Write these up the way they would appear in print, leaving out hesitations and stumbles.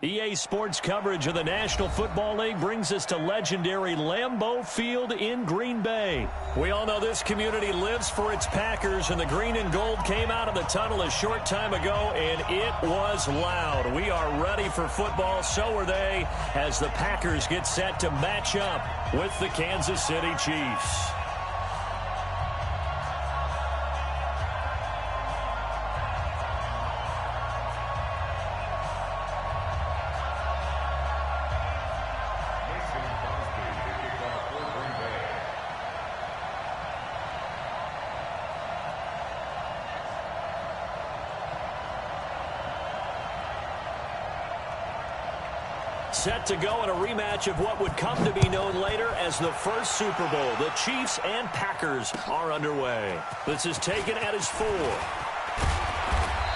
EA Sports coverage of the National Football League brings us to legendary Lambeau Field in Green Bay. We all know this community lives for its Packers, and the green and gold came out of the tunnel a short time ago, and it was loud. We are ready for football, so are they, as the Packers get set to match up with the Kansas City Chiefs. Set to go in a rematch of what would come to be known later as the first Super Bowl. The Chiefs and Packers are underway. This is taken at his 4.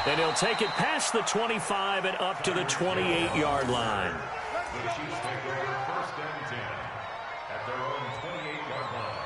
And he'll take it past the 25 and up to the 28-yard line. The Chiefs take over first and 10 at their own 28-yard line.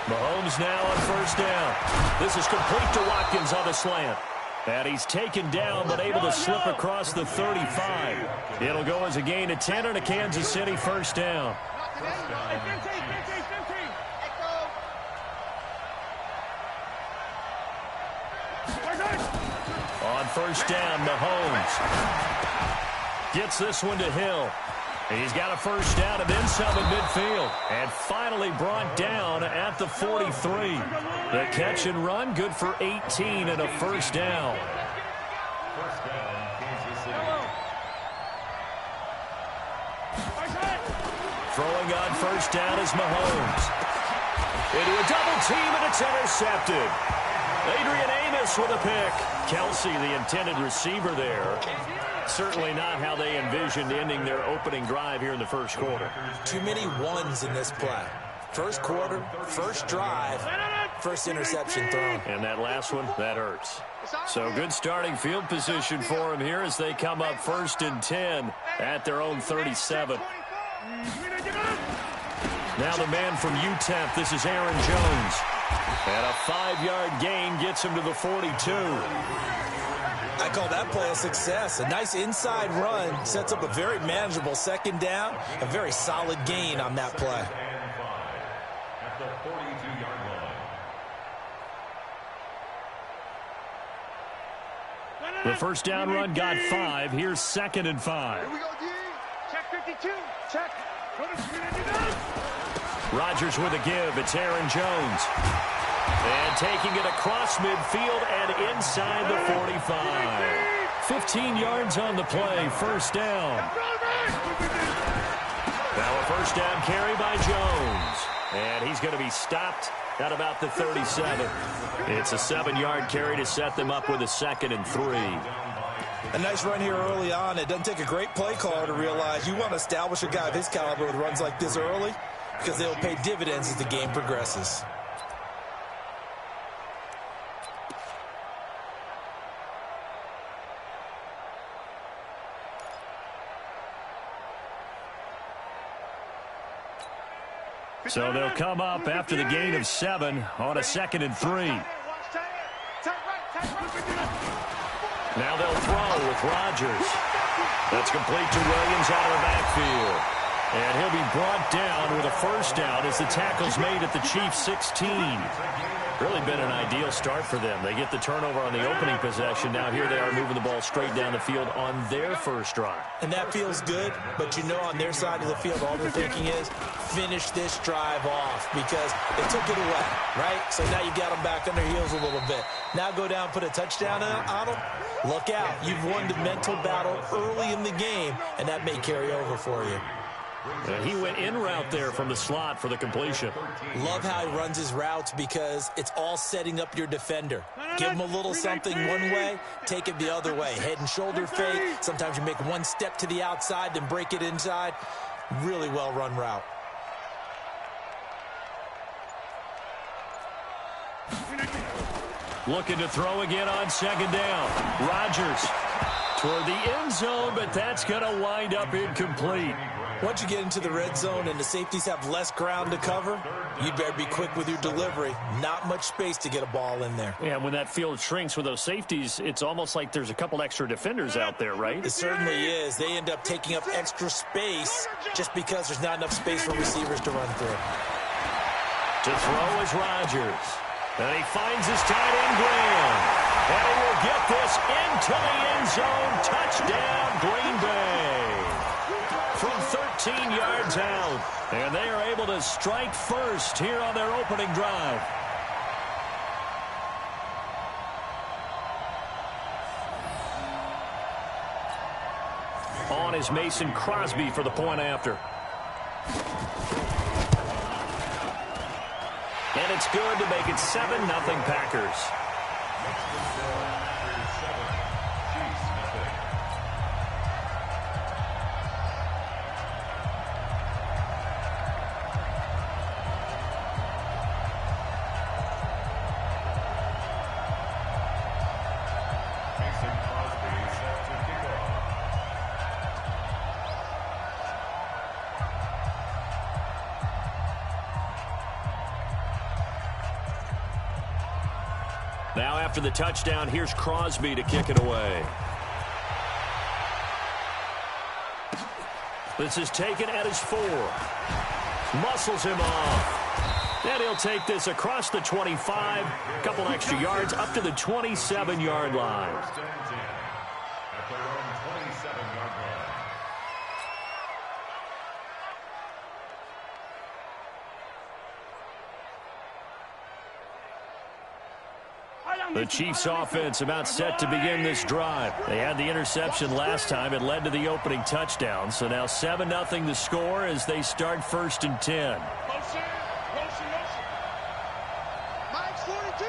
Mahomes now on first down. This is complete to Watkins on the slant. And he's taken down but able to slip across the 35. It'll go as a gain of 10 on a Kansas City first down. On first down, Mahomes gets this one to Hill. He's got a first down and then some at midfield. And finally brought down at the 43. The catch and run, good for 18 and a first down. First down, Kansas City. Throwing on first down is Mahomes. Into a double team, and it's intercepted. Adrian Amos with a pick. Kelsey, the intended receiver there. Certainly not how they envisioned ending their opening drive here in the first quarter. Too many ones in this play. First quarter, first drive, first interception thrown. And that last one, that hurts. So good starting field position for them here as they come up first and 10 at their own 37. Now the man from UTEP, this is Aaron Jones. And a 5-yard gain gets him to the 42. I call that play a success. A nice inside run sets up a very manageable second down. A very solid gain on that play. At the 42-yard line. The first down run got 5. Here's second and 5. Here we go, D. Check 52. Check. Rodgers with a give. It's Aaron Jones. And taking it across midfield and inside the 45. 15 yards on the play. First down. Now a first down carry by Jones. And he's going to be stopped at about the 37. It's a 7-yard carry to set them up with a second and 3. A nice run here early on. It doesn't take a great play caller to realize you want to establish a guy of his caliber with runs like this early because they'll pay dividends as the game progresses. So they'll come up after the gain of 7 on a second and 3. Now they'll throw with Rodgers. That's complete to Williams out of the backfield. And he'll be brought down with a first down as the tackle's made at the Chiefs' 16. Really been an ideal start for them. They get the turnover on the opening possession. Now here they are moving the ball straight down the field on their first drive. And that feels good, but you know on their side of the field all they're thinking is finish this drive off because they took it away, right? So now you got them back on their heels a little bit. Now go down, put a touchdown on them. Look out. You've won the mental battle early in the game, and that may carry over for you. And he went in route there from the slot for the completion. Love how he runs his routes because it's all setting up your defender. Give him a little something one way, take it the other way. Head and shoulder fake. Sometimes you make one step to the outside, then break it inside. Really well run route. Looking to throw again on second down. Rodgers toward the end zone, but that's going to wind up incomplete. Once you get into the red zone and the safeties have less ground to cover, you'd better be quick with your delivery. Not much space to get a ball in there. Yeah, when that field shrinks with those safeties, it's almost like there's a couple extra defenders out there, right? It certainly is. They end up taking up extra space just because there's not enough space for receivers to run through. To throw is Rodgers. And he finds his tight end, Graham. And he will get this into the end zone. Touchdown, Green Bay. From 13 yards out. And they are able to strike first here on their opening drive. On is Mason Crosby for the point after. And it's good to make it 7-0 Packers. Now after the touchdown, here's Crosby to kick it away. This is taken at his 4. Muscles him off. And he'll take this across the 25. A couple extra yards up to the 27-yard line. The Chiefs offense about set to begin this drive. They had the interception last time. It led to the opening touchdown. So now 7-0 the score as they start 1st and 10. Motion. Mike's 42.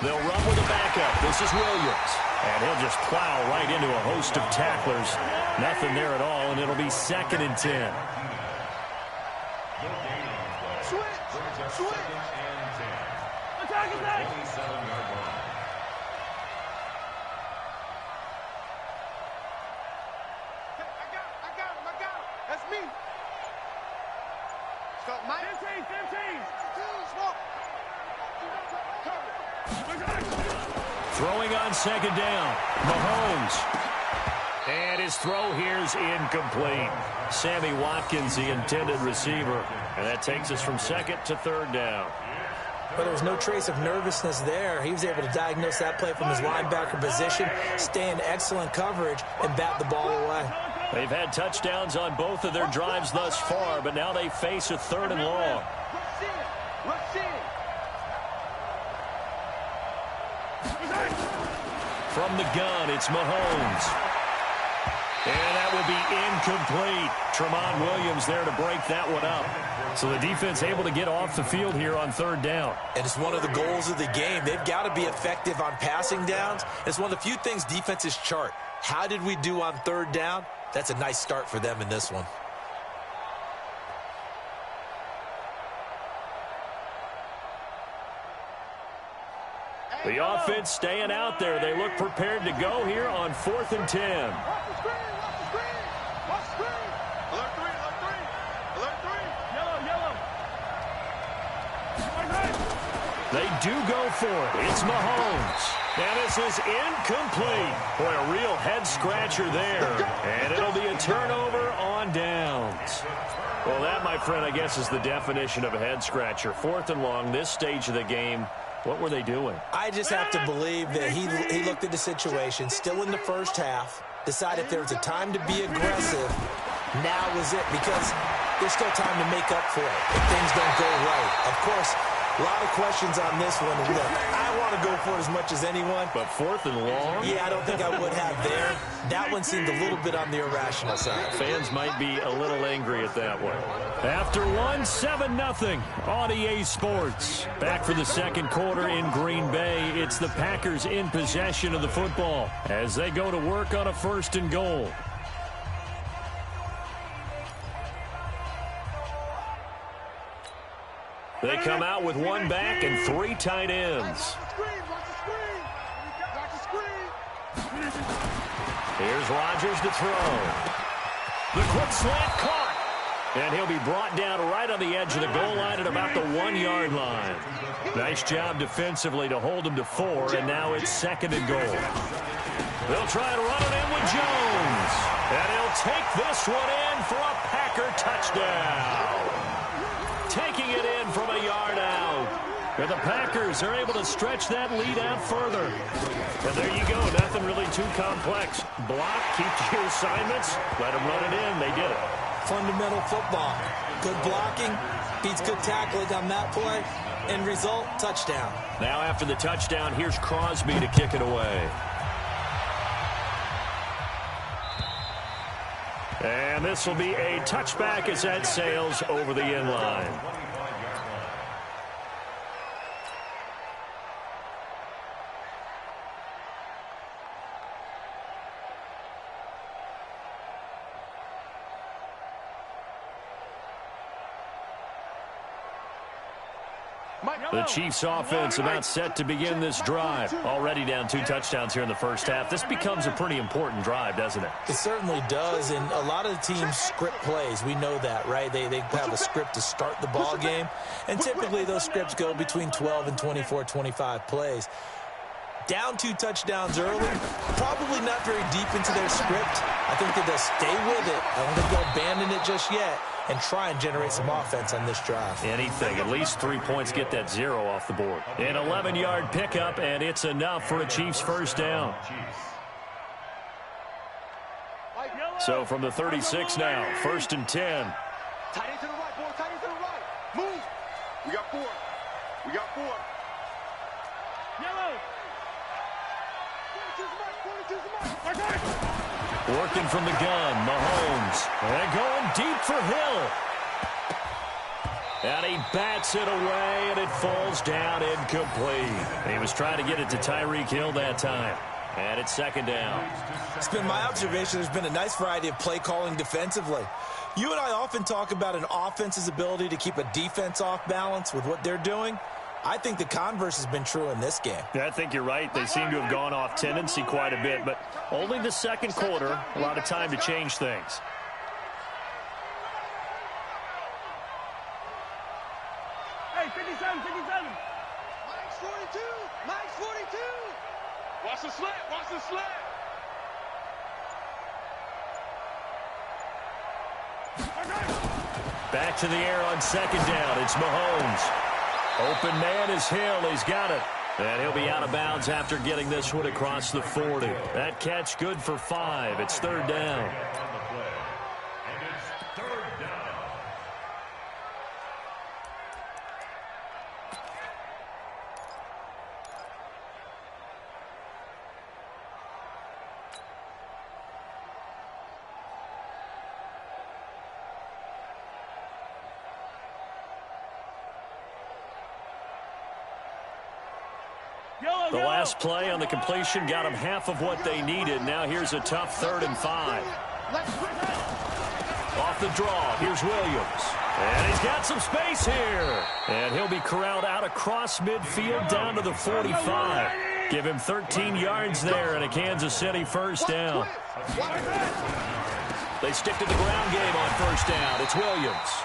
They'll run with a backup. This is Williams. And he'll just plow right into a host of tacklers. Nothing there at all, and it'll be 2nd and 10. Switch. Attack. 27-yard line. I got him. That's me. Stop, Mike. 15. Throwing on second down. Mahomes. And his throw here's incomplete. Sammy Watkins, the intended receiver. And that takes us from 2nd to 3rd down. But there was no trace of nervousness there. He was able to diagnose that play from his linebacker position, stay in excellent coverage, and bat the ball away. They've had touchdowns on both of their drives thus far, but now they face a 3rd and long. From the gun, it's Mahomes. And that will be incomplete. Tramon Williams there to break that one up. So the defense able to get off the field here on 3rd down. And it's one of the goals of the game. They've got to be effective on passing downs. It's one of the few things defenses chart. How did we do on 3rd down? That's a nice start for them in this one. The offense staying out there. They look prepared to go here on 4th and 10. Watch the screen. Alert 3. Yellow. They do go for it. It's Mahomes. And this is incomplete. Boy, a real head-scratcher there. And it'll be a turnover on downs. Well, that, my friend, I guess is the definition of a head-scratcher. 4th and long, this stage of the game. What were they doing? I just have to believe that he looked at the situation, still in the first half, decided if there was a time to be aggressive, now was it, because there's still time to make up for it if things don't go right. Of course, A lot of questions on this one. And look, I want to go for it as much as anyone. But 4th and long? Yeah, I don't think I would have there. That one seemed a little bit on the irrational side. Fans might be a little angry at that one. After one, 7-0 on EA Sports. Back for the second quarter in Green Bay. It's the Packers in possession of the football as they go to work on a 1st and goal. They come out with one back and 3 tight ends. Here's Rodgers to throw. The quick slant caught. And he'll be brought down right on the edge of the goal line at about the 1-yard line. Nice job defensively to hold him to 4, and now it's 2nd and goal. They'll try to run it in with Jones. And he'll take this one in for a Packer touchdown. Taking it in from a yard out. And the Packers are able to stretch that lead out further. And there you go. Nothing really too complex. Block, keep to your assignments, let them run it in. They did it. Fundamental football. Good blocking, beats good tackling on that play. End result, touchdown. Now after the touchdown, here's Crosby to kick it away. And this will be a touchback as that sails over the end line. The Chiefs offense about set to begin this drive. Already down 2 touchdowns here in the first half. This becomes a pretty important drive, doesn't it? It certainly does, and a lot of the teams script plays. We know that, right? They have a script to start the ball game, and typically those scripts go between 12 and 24, 25 plays. Down 2 touchdowns early, probably not very deep into their script. I think that they'll stay with it. I don't think they'll abandon it just yet and try and generate some offense on this drive. Anything. At least 3 points, get that 0 off the board. An 11-yard pickup, and it's enough for a Chiefs first down. So from the 36 now, 1st and 10. Tight end to the right, boy. Tight end to the right. Move. We got 4. We got 4. Yellow. Working from the gun, Mahomes. And going deep for Hill. And he bats it away, and it falls down incomplete. He was trying to get it to Tyreek Hill that time. And it's 2nd down. It's been my observation there's been a nice variety of play calling defensively. You and I often talk about an offense's ability to keep a defense off balance with what they're doing. I think the converse has been true in this game. Yeah, I think you're right. They seem to have gone off tendency quite a bit, but only the second quarter, a lot of time to change things. Hey, 57, 57. Mike's 42. Mike's 42. Watch the slant. Watch the slant. Back to the air on 2nd down. It's Mahomes. Open man is Hill. He's got it. And he'll be out of bounds after getting this one across the 40. That catch good for 5. It's 3rd down. The last play on the completion got them half of what they needed. Now here's a tough 3rd and 5. Off the draw, here's Williams. And he's got some space here. And he'll be corralled out across midfield down to the 45. Give him 13 yards there and a Kansas City first down. They stick to the ground game on first down. It's Williams.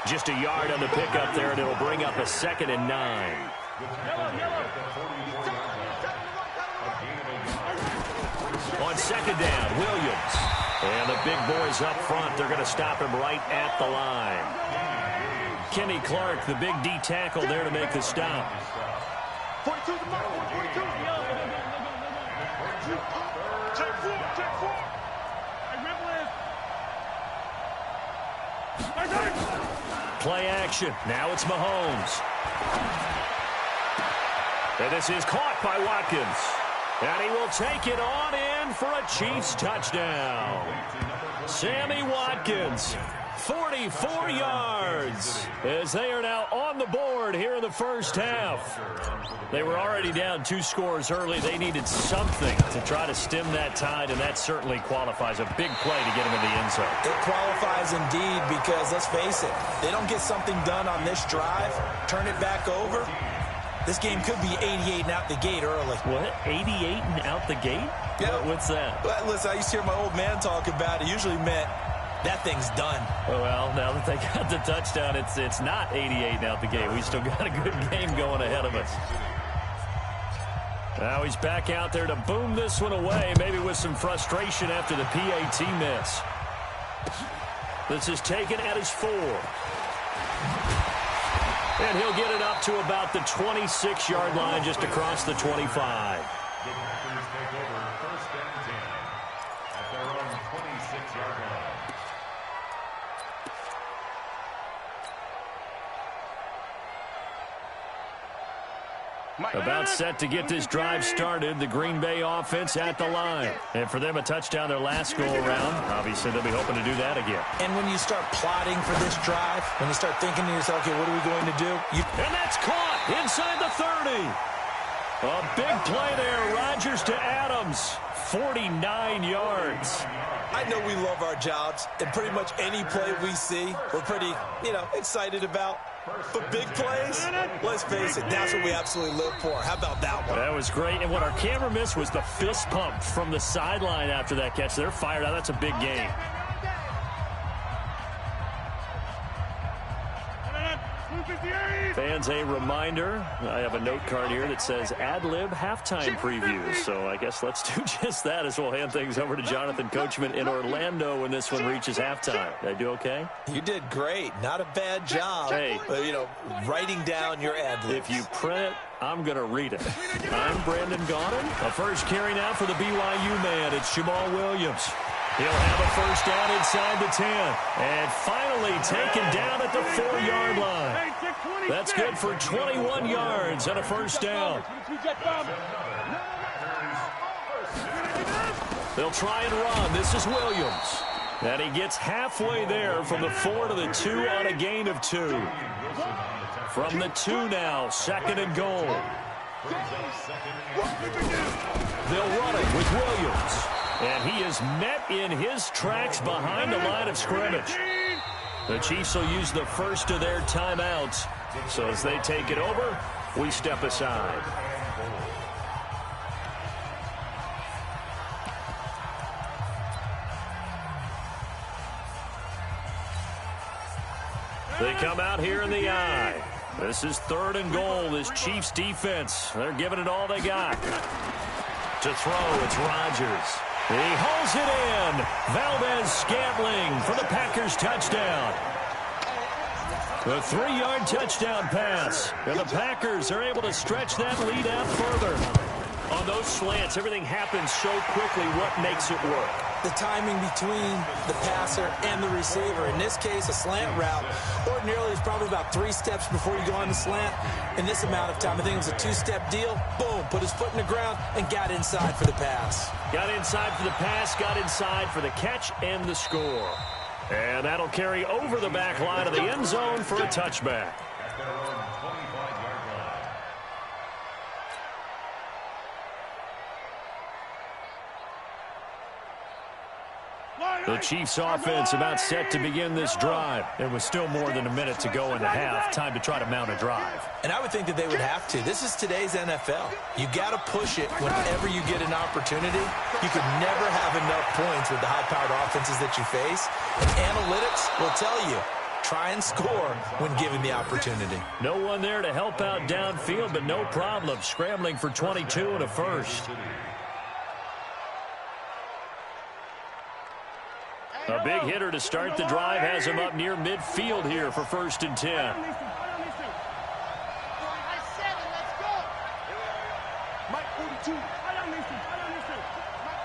Just a yard on the pickup there, and it'll bring up a 2nd and 9. On 2nd down, Williams. And the big boys up front, they're going to stop him right at the line. Kenny Clark, the big D tackle there to make the stop. 42 to 42. Check 4. Check 4. Hey, Play action. Now it's Mahomes. And this is caught by Watkins. And he will take it on in for a Chiefs touchdown. Sammy Watkins, 44 yards, as they are now on the board here in the first half. They were already down 2 scores early. They needed something to try to stem that tide, and that certainly qualifies. A big play to get them in the end zone. It qualifies indeed because, let's face it, they don't get something done on this drive, turn it back over. This game could be 88 and out the gate early. What? 88 and out the gate? Yeah. What's that? Well, listen, I used to hear my old man talk about it. Usually meant that thing's done. Well, now that they got the touchdown, it's not 88 and out the gate. We still got a good game going ahead of us. Now he's back out there to boom this one away, maybe with some frustration after the PAT miss. This is taken at his 4. And he'll get it up to about the 26-yard line, just across the 25. The Packers take over 1st and 10 at their own 26-yard line. About set to get this drive started. The Green Bay offense at the line. And for them, a touchdown their last go-around. Obviously, they'll be hoping to do that again. And when you start plotting for this drive, when you start thinking to yourself, okay, what are we going to do? And that's caught inside the 30. A big play there. Rodgers to Adams. 49 yards. I know we love our jobs, and pretty much any play we see, we're pretty, excited about. But big plays, let's face it, that's what we absolutely live for. How about that one? That was great. And what our camera missed was the fist pump from the sideline after that catch. They're fired out. That's a big game. Fans, a reminder, I have a note card here that says ad-lib halftime previews. So I guess let's do just that as we'll hand things over to Jonathan Coachman in Orlando when this one reaches halftime. Did I do okay? You did great. Not a bad job. Hey. Writing down your ad-libs. If you print it, I'm going to read it. I'm Brandon Gaudin. A first carry now for the BYU man. It's Jamal Williams. He'll have a first down inside the 10. And finally taken down at the 4-yard line. That's good for 21 yards and a first down. They'll try and run. This is Williams. And he gets halfway there from the 4 to the 2 on a gain of 2. From the 2 now, 2nd and goal. They'll run it with Williams. And he is met in his tracks behind the line of scrimmage. The Chiefs will use the first of their timeouts. So as they take it over, we step aside. They come out here in the eye. This is 3rd and goal. This Chiefs defense, they're giving it all they got. To throw, it's Rodgers. He hauls it in. Valdez-Scantling for the Packers touchdown. The 3-yard touchdown pass. And the Packers are able to stretch that lead out further. On those slants, everything happens so quickly. What makes it work? The timing between the passer and the receiver. In this case, a slant route. Ordinarily, it's probably about 3 steps before you go on the slant. In this amount of time, I think it was a 2-step deal. Boom, put his foot in the ground and got inside for the pass. Got inside for the pass, got inside for the catch and the score. And that'll carry over the back line of the end zone for a touchback. The Chiefs offense about set to begin this drive. There was still more than a minute to go in the half. Time to try to mount a drive. And I would think that they would have to. This is today's NFL. You got to push it whenever you get an opportunity. You could never have enough points with the high-powered offenses that you face. And analytics will tell you, try and score when given the opportunity. No one there to help out downfield, but no problem. Scrambling for 22 and a first. A big hitter to start the drive has him up near midfield here for 1st and 10. Mike 42. Mike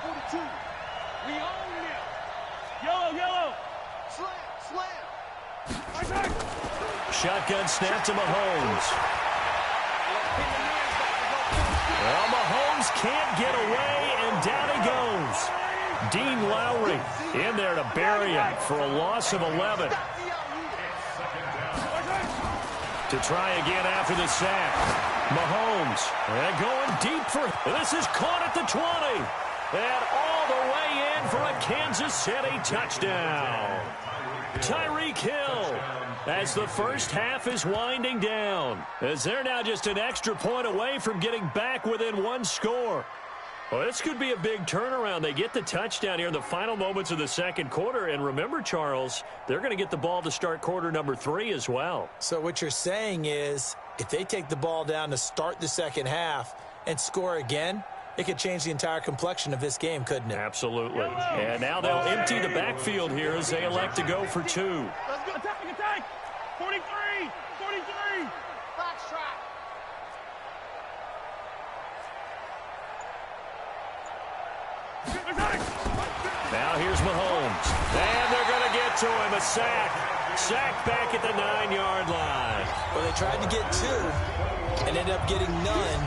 42. We own this. Yellow. Slam. Shotgun snap to Mahomes. Well, Mahomes can't get away, and down he goes. Dean Lowry in there to bury him for a loss of 11. To try again after the sack. Mahomes and going deep for this is caught at the 20. And all the way in for a Kansas City touchdown. Tyreek Hill as the first half is winding down. As they're now just an extra point away from getting back within one score. Well, this could be a big turnaround. They get the touchdown here in the final moments of the second quarter. And remember, Charles, they're going to get the ball to start quarter number 3 as well. So what you're saying is if they take the ball down to start the second half and score again, it could change the entire complexion of this game, couldn't it? Absolutely. And now they'll empty the backfield here as they elect to go for 2. Let's go. Attack. 43. Box trap. Now here's Mahomes. And they're going to get to him. A sack. Sack back at the 9-yard line. Well, they tried to get 2 and ended up getting none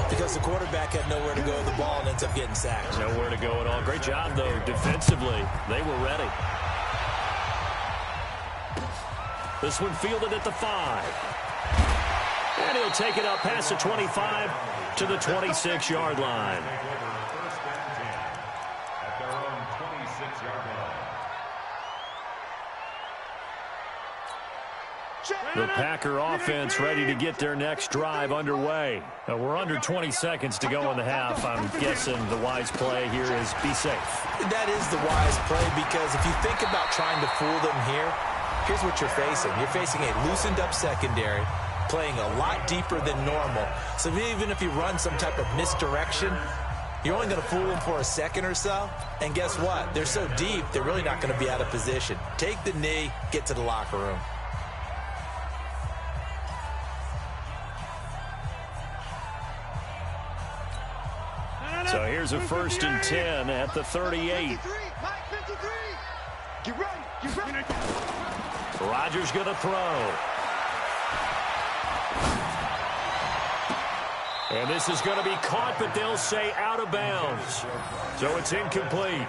because the quarterback had nowhere to go with the ball and ends up getting sacked. Nowhere to go at all. Great job, though, defensively. They were ready. This one fielded at the 5. And he'll take it up past the 25 to the 26-yard line. The Packer offense ready to get their next drive underway. We're under 20 seconds to go in the half. I'm guessing the wise play here is be safe. That is the wise play because if you think about trying to fool them here, here's what you're facing. You're facing a loosened up secondary, playing a lot deeper than normal. So even if you run some type of misdirection, you're only going to fool them for a second or so. And guess what? They're so deep, they're really not going to be out of position. Take the knee, get to the locker room. So here's a 1st and 10 at the 38. Get ready. Rodgers going to throw. And this is going to be caught, but they'll say out of bounds. So it's incomplete.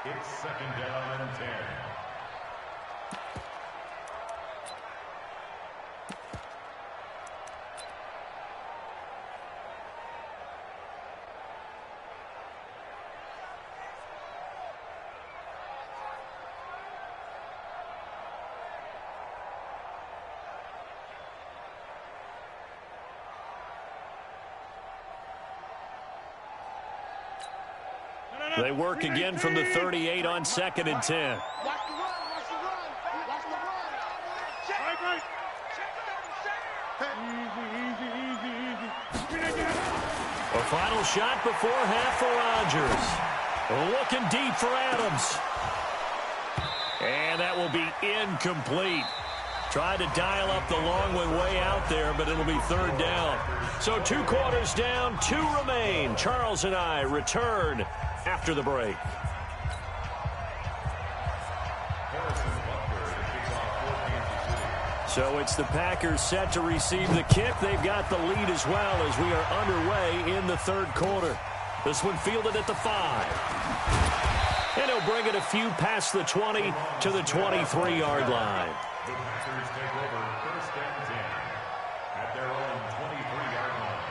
It's 2nd down and 10. They work again from the 38 on 2nd and 10. Watch the run. A final shot before half for Rodgers. Looking deep for Adams. And that will be incomplete. Tried to dial up the long way out there, but it'll be 3rd down. So 2 quarters down, 2 remain. Charles and I return after the break. So it's the Packers set to receive the kick. They've got the lead as well as we are underway in the 3rd quarter. This one fielded at the 5. And he'll bring it a few past the 20 to the 23-yard line. The Packers take over 1st and 10 at their own 23-yard line.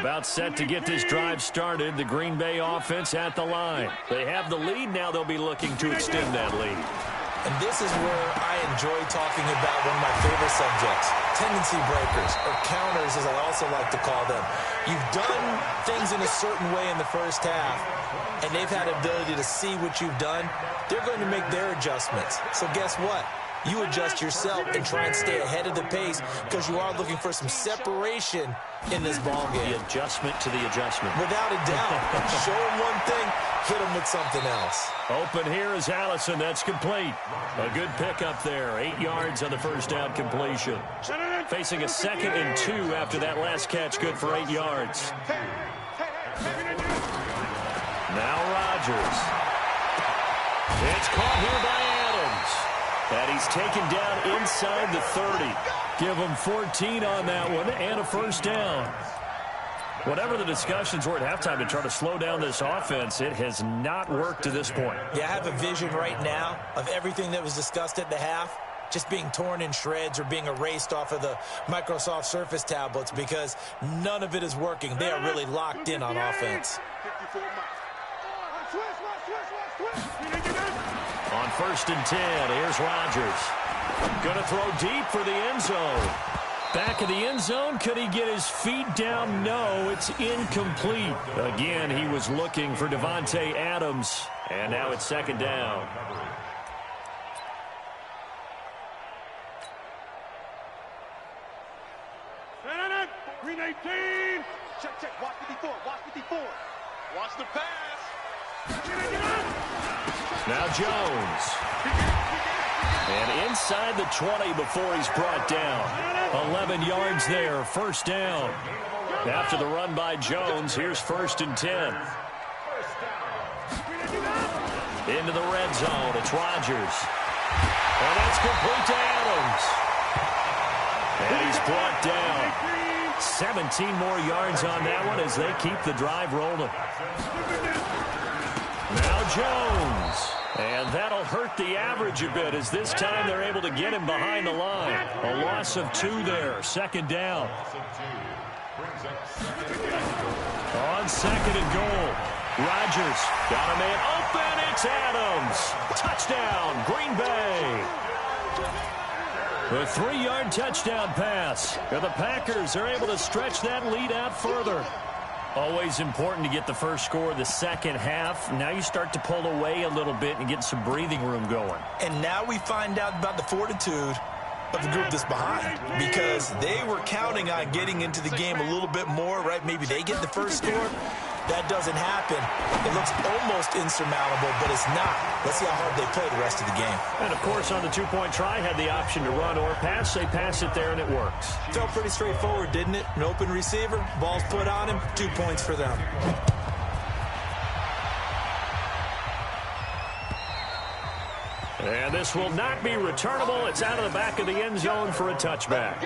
About set to get this drive started. The Green Bay offense at the line. They have the lead. Now they'll be looking to extend that lead. And this is where I enjoy talking about one of my favorite subjects, tendency breakers, or counters as I also like to call them. You've done things in a certain way in the first half, and they've had the ability to see what you've done. They're going to make their adjustments. So guess what? You adjust yourself and try and stay ahead of the pace because you are looking for some separation in this ball game. The adjustment to the adjustment. Without a doubt. Show them one thing, hit them with something else. Open here is Allison. That's complete. A good pickup there. 8 yards on the first down completion. Facing a 2nd and 2 after that last catch. Good for 8 yards. Now Rodgers. It's caught here by Adams. And he's taken down inside the 30. Give him 14 on that one and a first down. Whatever the discussions were at halftime to try to slow down this offense, it has not worked to this point. Yeah, I have a vision right now of everything that was discussed at the half just being torn in shreds or being erased off of the Microsoft Surface tablets because none of it is working. They are really locked in on offense. On 1st and 10, here's Rodgers. Going to throw deep for the end zone. Back of the end zone, could he get his feet down? No, it's incomplete. Again, he was looking for Davante Adams, and now it's 2nd down. Green 18. Check. Watch 54. Watch 54. Watch the pass. Now Jones. And inside the 20 before he's brought down. 11 yards there, 1st down. After the run by Jones, here's 1st and 10. Into the red zone, it's Rodgers. And that's complete to Adams. And he's brought down. 17 more yards on that one as they keep the drive rolling. Now Jones. And that'll hurt the average a bit as this time they're able to get him behind the line. A loss of 2 there, 2nd down. On 2nd and goal. Rodgers got a man open. It's Adams. Touchdown, Green Bay. The 3-yard touchdown pass. And the Packers are able to stretch that lead out further. Always important to get the first score of the second half. Now you start to pull away a little bit and get some breathing room going. And now we find out about the fortitude of the group that's behind because they were counting on getting into the game a little bit more, right? Maybe they get the first score. That doesn't happen. It looks almost insurmountable, but it's not. Let's see how hard they play the rest of the game. And, of course, on the 2-point try, had the option to run or pass. They pass it there, and it works. Felt pretty straightforward, didn't it? An open receiver, ball's put on him, 2 points for them. And this will not be returnable. It's out of the back of the end zone for a touchback.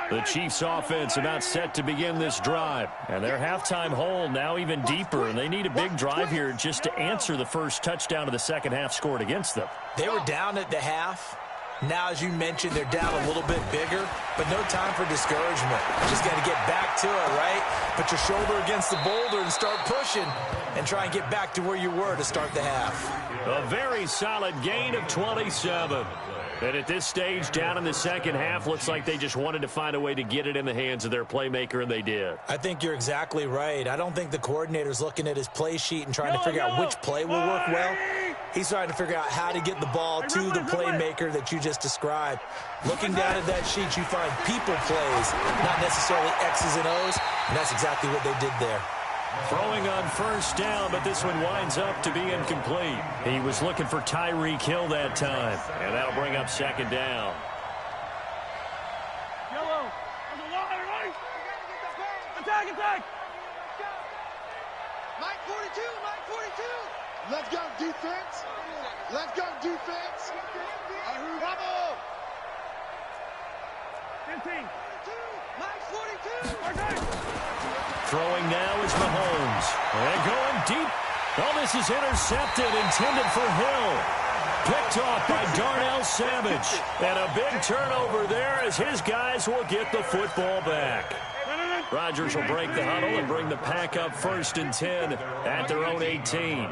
The Chiefs offense about set to begin this drive. And their halftime hole now even deeper. And they need a big drive here just to answer the first touchdown of the second half scored against them. They were down at the half. Now, as you mentioned, they're down a little bit bigger, but no time for discouragement. Just got to get back to it, right? Put your shoulder against the boulder and start pushing and try and get back to where you were to start the half. A very solid gain of 27. And at this stage, down in the second half, looks like they just wanted to find a way to get it in the hands of their playmaker, and they did. I think you're exactly right. I don't think the coordinator's looking at his play sheet and trying to figure out which play will work well. He's trying to figure out how to get the ball to the playmaker that you just described. Looking down at that sheet, you find people plays, not necessarily X's and O's, and that's exactly what they did there. Throwing on first down, but this one winds up to be incomplete. He was looking for Tyreek Hill that time, and that'll bring up second down. Yellow. Right. Attack. Mike 42. Let's go, defense. Bravo. 15. Mike 42. Throwing now is Mahomes. And going deep. Oh, this is intercepted, intended for Hill. Picked off by Darnell Savage. And a big turnover there as his guys will get the football back. Rodgers will break the huddle and bring the pack up 1st and 10 at their own 18.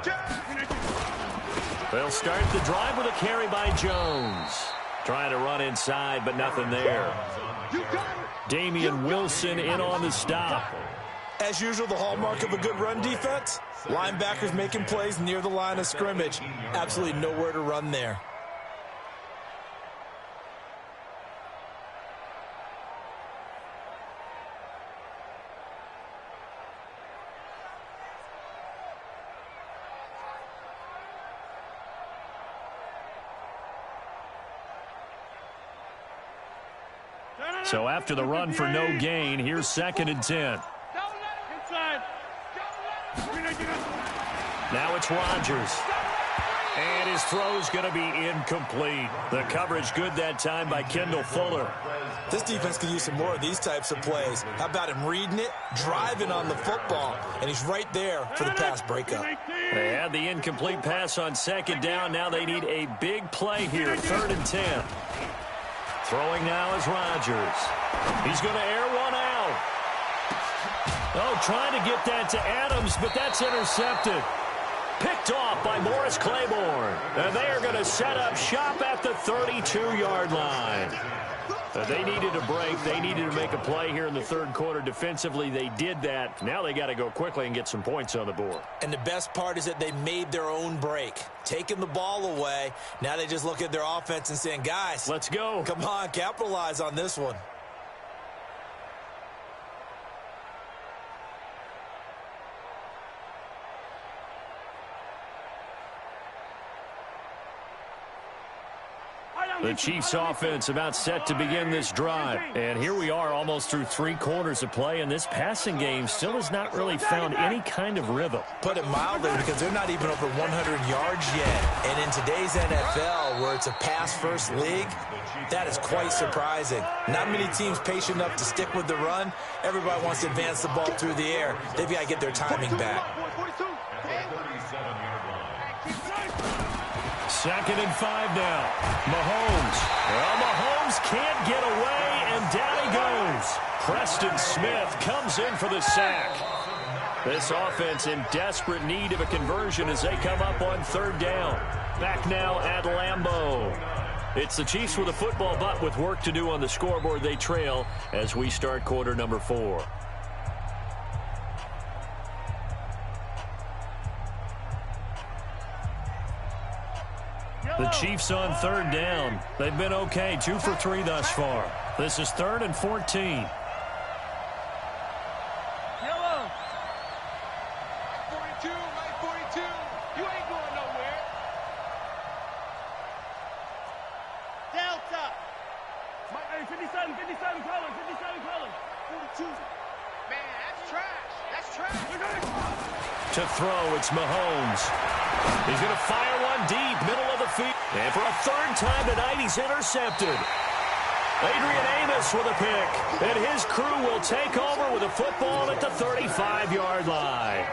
They'll start the drive with a carry by Jones. Trying to run inside, but nothing there. Damian Wilson in on the stop. As usual, the hallmark of a good run defense, linebackers making plays near the line of scrimmage. Absolutely nowhere to run there. So after the run for no gain, here's 2nd and 10. Now it's Rodgers. And his throw's going to be incomplete. The coverage good that time by Kendall Fuller. This defense could use some more of these types of plays. How about him reading it, driving on the football, and he's right there for the pass breakup. They had the incomplete pass on 2nd down. Now they need a big play here, 3rd and 10. Throwing now is Rodgers. He's going to air one out. Oh, trying to get that to Adams, but that's intercepted. Picked off by Morris Claiborne. And they are going to set up shop at the 32-yard line. They needed a break. They needed to make a play here in the 3rd quarter. Defensively, they did that. Now they got to go quickly and get some points on the board. And the best part is that they made their own break. Taking the ball away. Now they just look at their offense and saying, guys, let's go. Come on, capitalize on this one. The Chiefs offense about set to begin this drive. And here we are almost through 3 quarters of play, and this passing game still has not really found any kind of rhythm. Put it mildly, because they're not even over 100 yards yet. And in today's NFL, where it's a pass-first league, that is quite surprising. Not many teams patient enough to stick with the run. Everybody wants to advance the ball through the air. They've got to get their timing back. 2nd and 5 now. Mahomes. Well, Mahomes can't get away, and down he goes. Preston Smith comes in for the sack. This offense in desperate need of a conversion as they come up on 3rd down. Back now at Lambeau. It's the Chiefs with a football, but with work to do on the scoreboard, they trail as we start quarter number 4. The Chiefs on 3rd down. They've been okay, 2 for 3 thus far. This is 3rd and 14. Yellow. 42, Mike 42. You ain't going nowhere. Delta. Mike, 57, colors, 57 colors. 42. Man, that's trash. That's trash. To throw, it's Mahomes. He's going to fire one deep, middle of the field. And for a 3rd time tonight, he's intercepted. Adrian Amos with a pick. And his crew will take over with a football at the 35-yard line.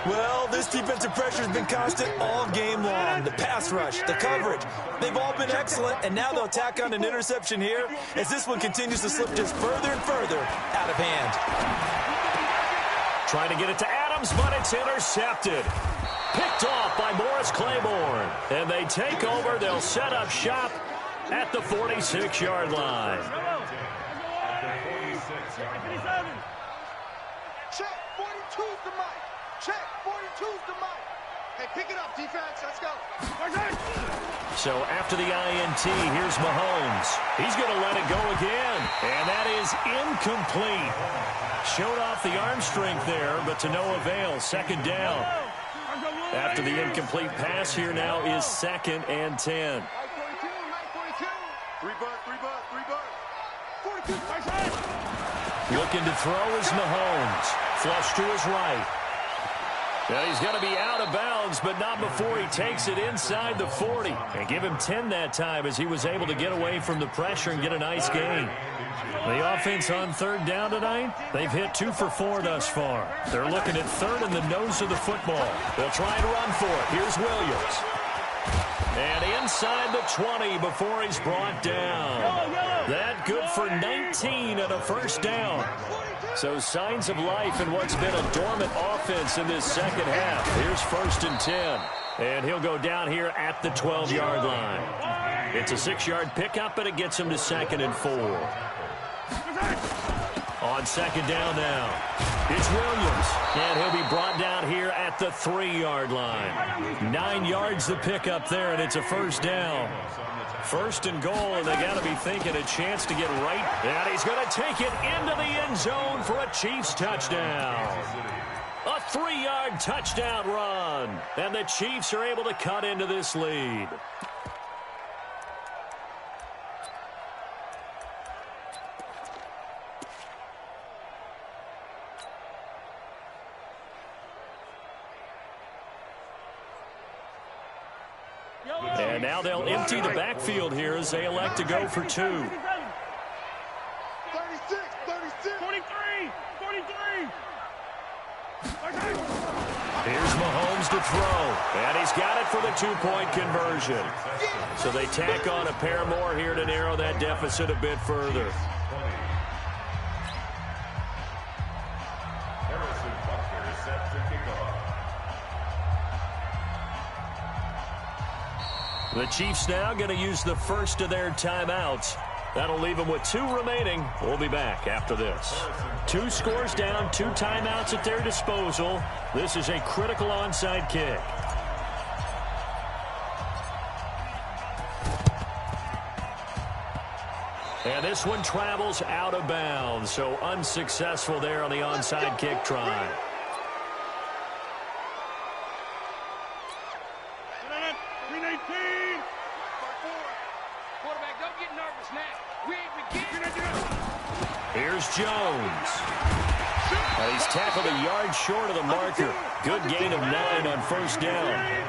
Well, this defensive pressure has been constant all game long. The pass rush, the coverage, they've all been excellent, and now they'll tack on an interception here as this one continues to slip just further and further out of hand. Trying to get it to Adams, but it's intercepted. Picked off by Morris Claiborne. And they take over. They'll set up shop at the 46-yard line. Check, 42's the mic. Check, 42's the mic. Hey, pick it up, defense. Let's go. So after the INT, here's Mahomes. He's going to let it go again. And that is incomplete. Showed off the arm strength there, but to no avail. 2nd down. After the incomplete pass, here now is 2nd and 10. Mike 42, Mike 42. 3 butt. 42, my side. Looking to throw is Mahomes. Flush to his right. And he's going to be out of bounds, but not before he takes it inside the 40. And give him 10 that time as he was able to get away from the pressure and get a nice gain. The offense on 3rd down tonight, they've hit 2 for 4 thus far. They're looking at 3rd in the nose of the football. They'll try and run for it. Here's Williams. And inside the 20 before he's brought down. That good for 19 and a 1st down. So signs of life in what's been a dormant offense in this 2nd half. Here's 1st and 10. And he'll go down here at the 12-yard line. It's a 6-yard pickup, but it gets him to 2nd and 4. On 2nd down now, it's Williams. And he'll be brought down here at the 3-yard line. 9 yards the pickup there, and it's a 1st down. 1st and goal, and they got to be thinking a chance to get right. And he's going to take it into the end zone for a Chiefs touchdown. A 3-yard touchdown run. And the Chiefs are able to cut into this lead. And now they'll empty the backfield here as they elect to go for 2. 36, 36, 43, 43. Here's Mahomes to throw, and he's got it for the 2-point conversion. So they tack on a pair more here to narrow that deficit a bit further. The Chiefs now going to use the first of their timeouts. That'll leave them with 2 remaining. We'll be back after this. 2 scores down, 2 timeouts at their disposal. This is a critical onside kick. And this one travels out of bounds, so unsuccessful there on the onside kick try. Here's Jones. He's tackled a yard short of the marker. Good gain of 9 on first down.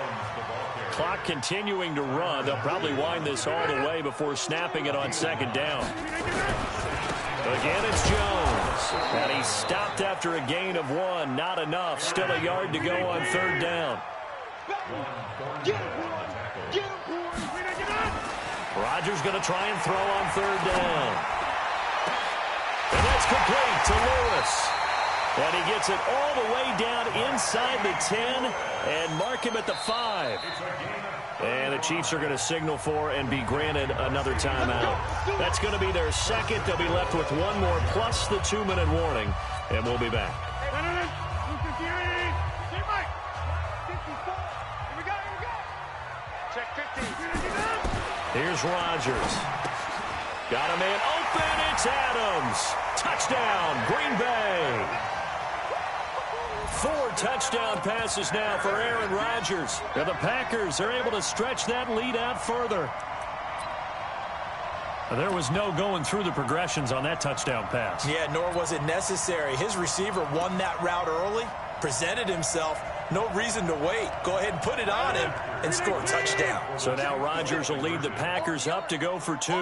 Clock continuing to run. They'll probably wind this all the way before snapping it on second down. Again, it's Jones. And he's stopped after a gain of 1. Not enough. Still a yard to go on third down. Rodgers going to try and throw on third down. And that's complete to Lewis. And he gets it all the way down inside the 10 and mark him at the 5. And the Chiefs are going to signal for and be granted another timeout. That's going to be their second. They'll be left with 1 more plus the 2-minute warning. And we'll be back. Here's Rodgers. Got a man open. It's Adams. Touchdown, Green Bay. 4 touchdown passes now for Aaron Rodgers. And the Packers are able to stretch that lead out further. There was no going through the progressions on that touchdown pass. Yeah, nor was it necessary. His receiver won that route early, presented himself. No reason to wait. Go ahead and put it on him and score a touchdown. So now Rodgers will lead the Packers up to go for 2.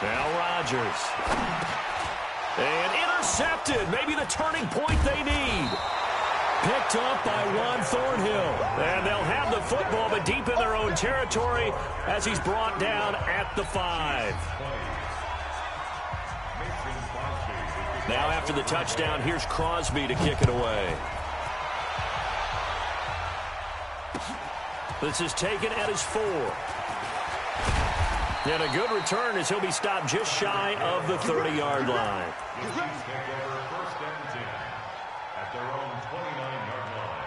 Now Rodgers. And intercepted. Maybe the turning point they need. Picked up by Juan Thornhill. And they'll have the football, but deep in their own territory as he's brought down at the 5. Now after the touchdown, here's Crosby to kick it away. This is taken at his 4. And a good return as he'll be stopped just shy of the 30-yard line. The Chiefs take over first and 10 at their own 29-yard line.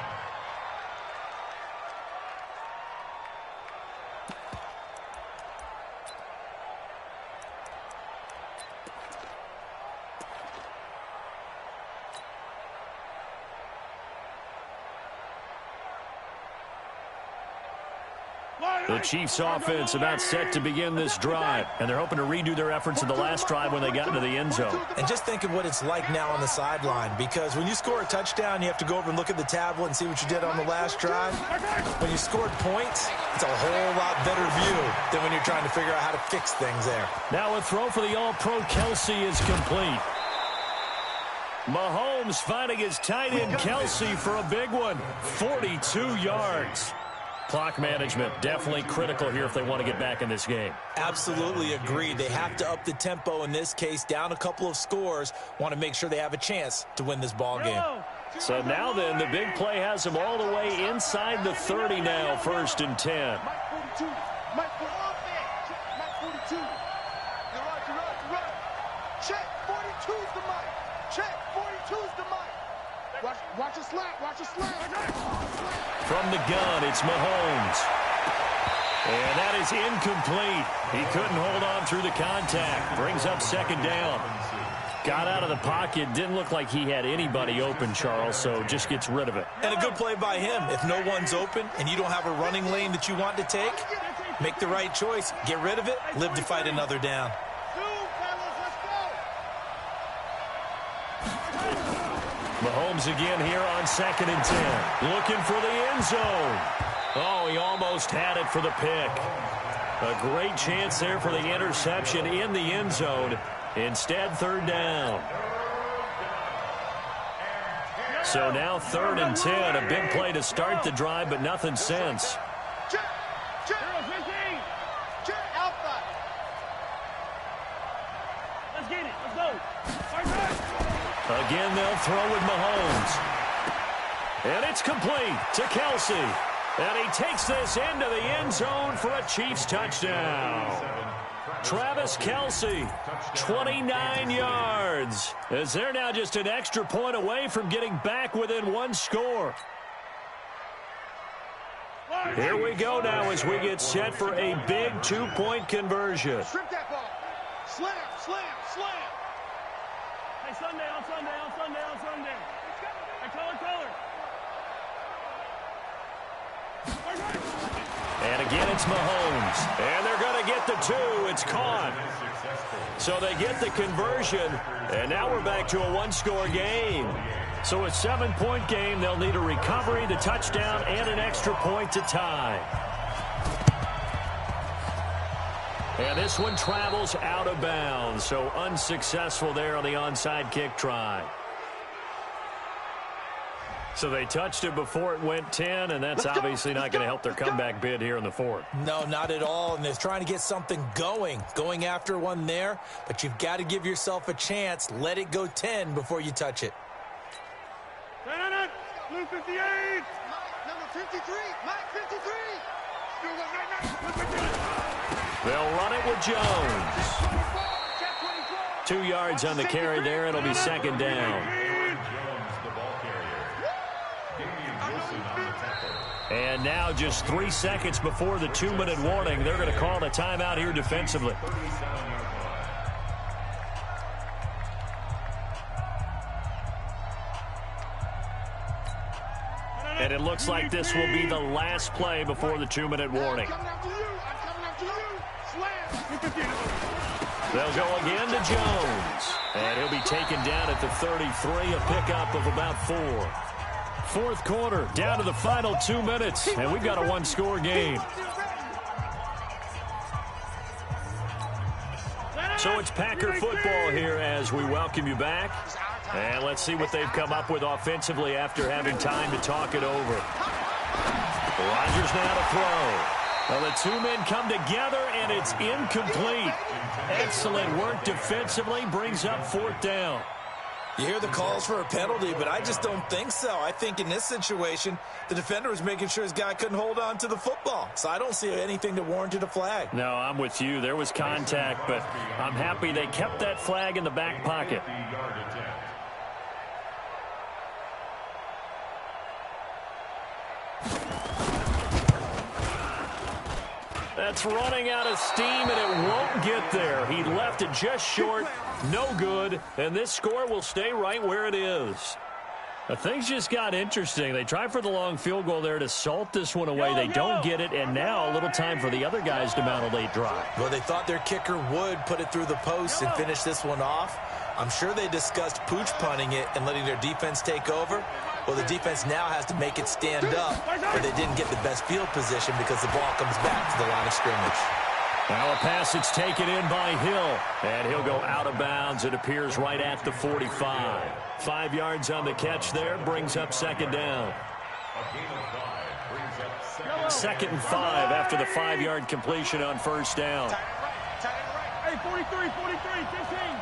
The Chiefs offense about set to begin this drive, and they're hoping to redo their efforts in the last drive when they got into the end zone. And just think of what it's like now on the sideline, because when you score a touchdown, you have to go over and look at the tablet and see what you did on the last drive. When you scored points, it's a whole lot better view than when you're trying to figure out how to fix things there. Now a throw for the All-Pro Kelsey is complete. Mahomes finding his tight end Kelsey for a big one. 42 yards. Clock management definitely critical here if they want to get back in this game. Absolutely agreed. They have to up the tempo in this case, down a couple of scores. Want to make sure they have a chance to win this ball game. So now then, the big play has them all the way inside the 30 now, 1st and 10. Mike 42. Mike 42. Check. 42's the mic. Check. 42's the mic. Watch a slant. Watch a slant. From the gun, it's Mahomes. And that is incomplete. He couldn't hold on through the contact. Brings up second down. Got out of the pocket. Didn't look like he had anybody open, Charles, so just gets rid of it. And a good play by him. If no one's open and you don't have a running lane that you want to take, make the right choice. Get rid of it. Live to fight another down. Mahomes again here on 2nd and 10. Looking for the end zone. Oh, he almost had it for the pick. A great chance there for the interception in the end zone. Instead, 3rd down. So now 3rd and 10. A big play to start the drive, but nothing since. Let's get it. Let's go. Again, they'll throw with Mahomes. And it's complete to Kelsey. And he takes this into the end zone for a Chiefs touchdown. Travis Kelsey, 29 yards. As they're now just an extra point away from getting back within 1 score. Here we go now as we get set for a big 2-point conversion. Strip that ball. Slam, slam, slam. Hey, Sunday, on Sunday, on Sunday, on Sunday. Hey, color. And again, it's Mahomes. And they're going to get the 2. It's caught. So they get the conversion. And now we're back to a 1-score game. So a 7-point game. They'll need a recovery, the touchdown, and an extra point to tie. And this one travels out of bounds. So unsuccessful there on the onside kick try. So they touched it before it went 10, and that's obviously not going to help their comeback bid here in the 4th. No, not at all, and they're trying to get something going after one there, but you've got to give yourself a chance. Let it go 10 before you touch it. Blue 58. Number 53. Mike 53. They'll run it with Jones. 2 yards on the carry there. It'll be 2nd down. And now just 3 seconds before the 2-minute warning, they're going to call a timeout here defensively. And it looks like this will be the last play before the 2-minute warning. They'll go again to Jones. And he'll be taken down at the 33, a pickup of about 4. 4th quarter, down to the final 2 minutes, and we've got a 1-score game. So it's Packer football here as we welcome you back. And let's see what they've come up with offensively after having time to talk it over. Rodgers now to throw. Well, the 2 men come together, and it's incomplete. Excellent work defensively, brings up 4th down. You hear the calls for a penalty, but I just don't think so. I think in this situation, the defender was making sure his guy couldn't hold on to the football. So I don't see anything that warranted a flag. No, I'm with you. There was contact, but I'm happy they kept that flag in the back pocket. That's running out of steam, and it won't get there. He left it just short, no good, and this score will stay right where it is. Things just got interesting. They try for the long field goal there to salt this one away. They don't get it, and now a little time for the other guys to mount a late drive. Well, they thought their kicker would put it through the post and finish this one off. I'm sure they discussed pooch punting it and letting their defense take over. Well, the defense now has to make it stand up, but they didn't get the best field position because the ball comes back to the line of scrimmage. Now a pass that's taken in by Hill, and he'll go out of bounds. It appears right at the 45. 5 yards on the catch there, brings up 2nd down. 2nd and 5 after the 5-yard completion on 1st down. Hey, 43, 15.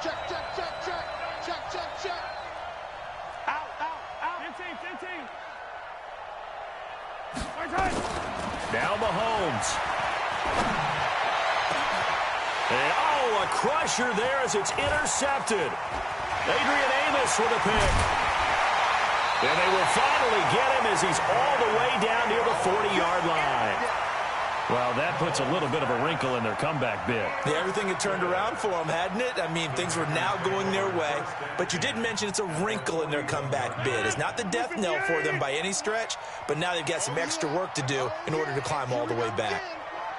Check. Out. 15. Now Mahomes. And, a crusher there as it's intercepted. Adrian Amos with a pick. And they will finally get him as he's all the way down near the 40-yard line. Well, that puts a little bit of a wrinkle in their comeback bid. Yeah, everything had turned around for them, hadn't it? I mean, things were now going their way. But you did mention it's a wrinkle in their comeback bid. It's not the death knell for them by any stretch, but now they've got some extra work to do in order to climb all the way back.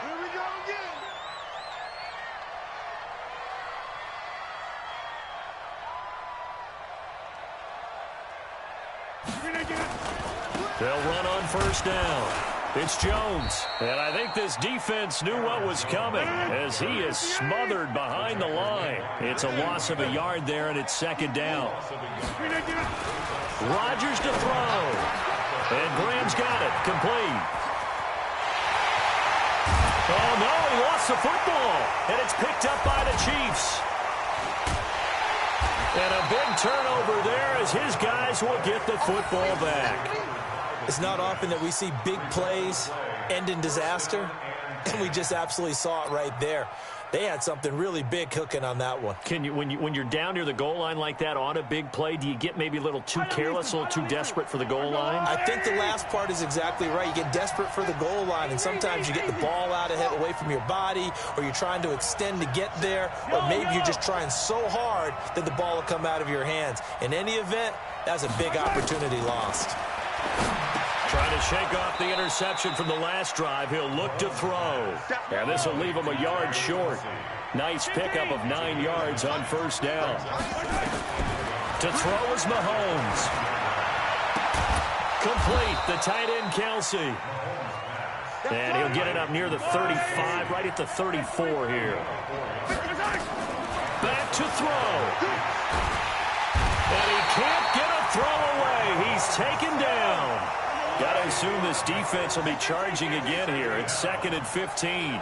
Here we go again. They'll run on first down. It's Jones. And I think this defense knew what was coming as he is smothered behind the line. It's a loss of a yard there, and it's second down. Rodgers to throw. And Graham's got it. Complete. Oh, no, he lost the football. And it's picked up by the Chiefs. And a big turnover there as his guys will get the football back. It's not often that we see big plays end in disaster, and we just absolutely saw it right there. They had something really big cooking on that one. When you're down near the goal line like that on a big play, do you get maybe a little too careless, a little too desperate for the goal line? I think the last part is exactly right. You get desperate for the goal line, and sometimes you get the ball out of it away from your body, or you're trying to extend to get there, or maybe you're just trying so hard that the ball will come out of your hands. In any event, that's a big opportunity lost. Trying to shake off the interception from the last drive. He'll look to throw. And this will leave him a yard short. Nice pickup of 9 yards on first down. To throw is Mahomes. Complete. The tight end, Kelsey. And he'll get it up near the 35, right at the 34 here. Back to throw. And he can't get a throw away. He's taken down. Got to assume this defense will be charging again here. It's 2nd and 15.